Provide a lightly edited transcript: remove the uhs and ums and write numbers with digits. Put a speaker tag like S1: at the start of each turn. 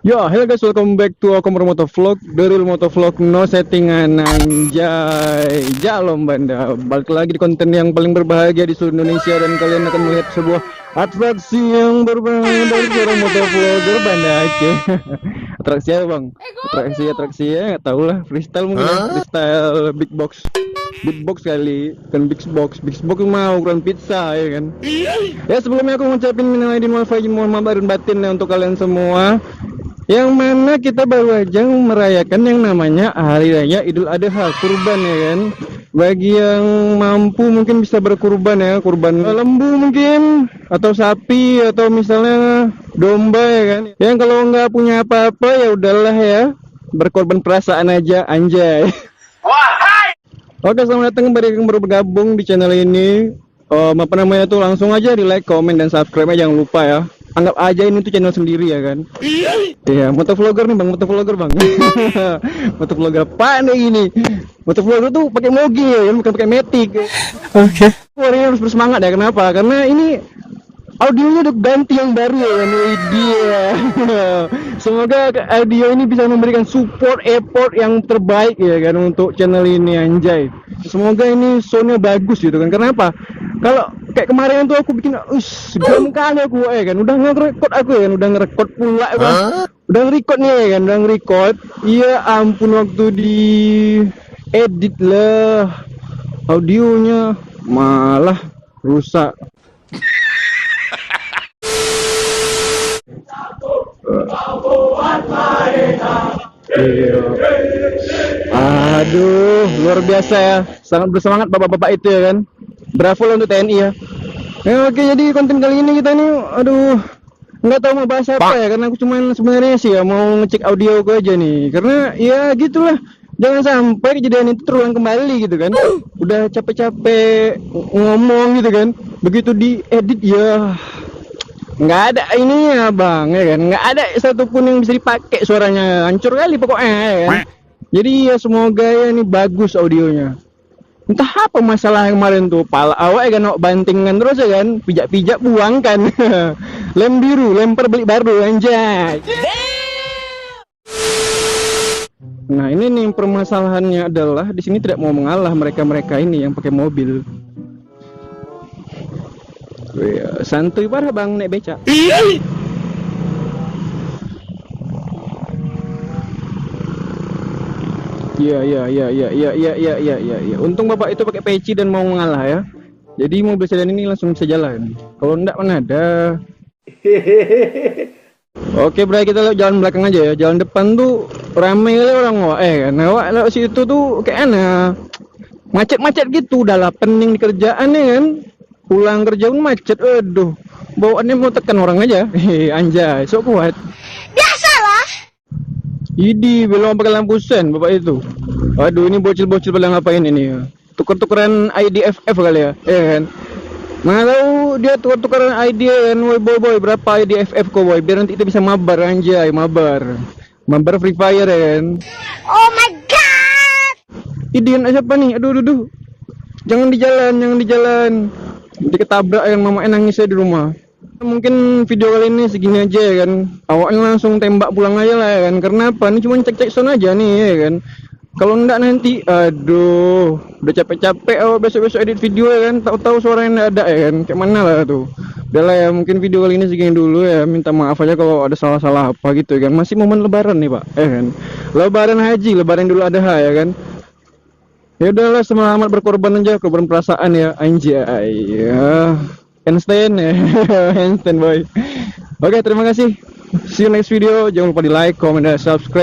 S1: Yo, hello guys, welcome back to Akomro Moto Vlog, The Real Moto Vlog, no settingan anjay. Jalom banda, balik lagi di konten yang paling berbahagia di seluruh Indonesia. Dan kalian akan melihat sebuah atraksi yang berbeda dari seorang motovlogger banda Aceh. Atraksi apa bang? Atraksi ya, nggak tahu lah, freestyle mungkin ya, freestyle big box. Big box kali, kan big box mau ukuran pizza ya kan. Ya sebelumnya aku ngucapin minal aidin wal faizin, mohon maaf lahir dan batin ya untuk kalian semua. Yang mana kita baru aja merayakan yang namanya Hari Raya Idul Adha, kurban ya kan. Bagi yang mampu mungkin bisa berkurban ya, kurban lembu mungkin, atau sapi, atau misalnya domba ya kan. Yang kalau nggak punya apa-apa ya udahlah ya, berkorban perasaan aja anjay. Oke, selamat datang bagi yang baru bergabung di channel ini. Apa namanya tuh, langsung aja di like, komen, dan subscribe aja, jangan lupa ya. Anggap aja ini tuh channel sendiri ya kan. Iya, motovlogger nih bang, motovlogger bang. Motovlogger apa nih ini? Motovlogger tuh pakai mogi ya kan, bukan pakai matic. Oke. Warnanya harus bersemangat ya, kenapa? Karena ini audionya udah ganti yang baru ya kan. Dia. Semoga audio ini bisa memberikan support effort yang terbaik ya kan untuk channel ini anjay. Semoga ini soundnya bagus gitu kan. Kenapa? Kalau kayak kemarin tuh aku bikin sebelum kali aku ya kan udah ngerekord aku ya kan, udah ngerekord pula kan. Udah ngerekord nih ya kan, udah ngerekord. Iya ampun, waktu di edit lah audionya malah rusak. Iya. Aduh, luar biasa ya. Sangat bersemangat bapak-bapak itu ya kan. Bravo lah untuk TNI ya. Ya oke, jadi konten kali ini kita ini nggak tahu mau bahas apa ya, karena aku cuman sebenarnya sih ya mau ngecek audio aku aja nih. Karena ya gitulah. Jangan sampai kejadian itu terulang kembali gitu kan. Udah capek-capek ngomong gitu kan. Begitu diedit ya nggak ada ininya bang ya kan, nggak ada satupun yang bisa dipakai, suaranya hancur kali pokoknya ya kan. Jadi ya semoga ya ini bagus audionya. Entah apa masalah yang kemarin tuh, pala awak ya kan bantingan terus ya kan, pijak-pijak buang kan. Lem biru lempar beli baru anjay. Nah ini nih permasalahannya adalah di sini tidak mau mengalah mereka ini yang pakai mobil. Santuy parah bang naik beca. Iya. Untung bapak itu pakai peci dan mau mengalah ya. Jadi mobil sedan ini langsung bisa jalan. Kalau enggak mana ada. Oke, berarti kita lewat jalan belakang aja ya. Jalan depan tuh ramai kali orang wah kan. Awak lewat situ tuh kayak aneh. Macet-macet gitu, udah lah pening di kerjaan ya kan. Pulang kerja pun macet, aduh. Bawaannya mau tekan orang aja. Anjay, sok kuat.
S2: Biasalah.
S1: Idi, belum pakai lampu sen bapak itu. Aduh, ini bocil-bocil pada ngapain ini ya? Tuker-tukeran ID FF kali ya, kan? Mana tahu dia tuker-tukeran ID kan, boy, berapa ID FF kok boy? Biar nanti kita bisa mabar anjay, mabar Free Fire ya kan?
S2: Oh my god.
S1: Idian siapa nih? Aduh. Jangan di jalan. Nanti ketabrak kan, mama nangis ya di rumah. Mungkin video kali ini segini aja ya kan. Awaknya langsung tembak pulang aja lah ya kan. Karena apa? Ini cuma cek sound aja nih ya kan. Kalau enggak nanti, aduh, udah capek-capek awak besok-besok edit video ya kan. Tahu-tahu suaranya enggak ada ya kan. Kayak mana lah tuh. Udah lah ya, mungkin video kali ini segini dulu ya. Minta maaf aja kalau ada salah-salah apa gitu ya kan. Masih momen lebaran nih pak, ya kan. Lebaran haji, lebaran dulu Adha ya kan. Ya udahlah, selamat berkorban aja, korban perasaan ya anjay ya. Handstand ya. Handstand boy. Oke, terima kasih. See you next video. Jangan lupa di like, comment, dan subscribe.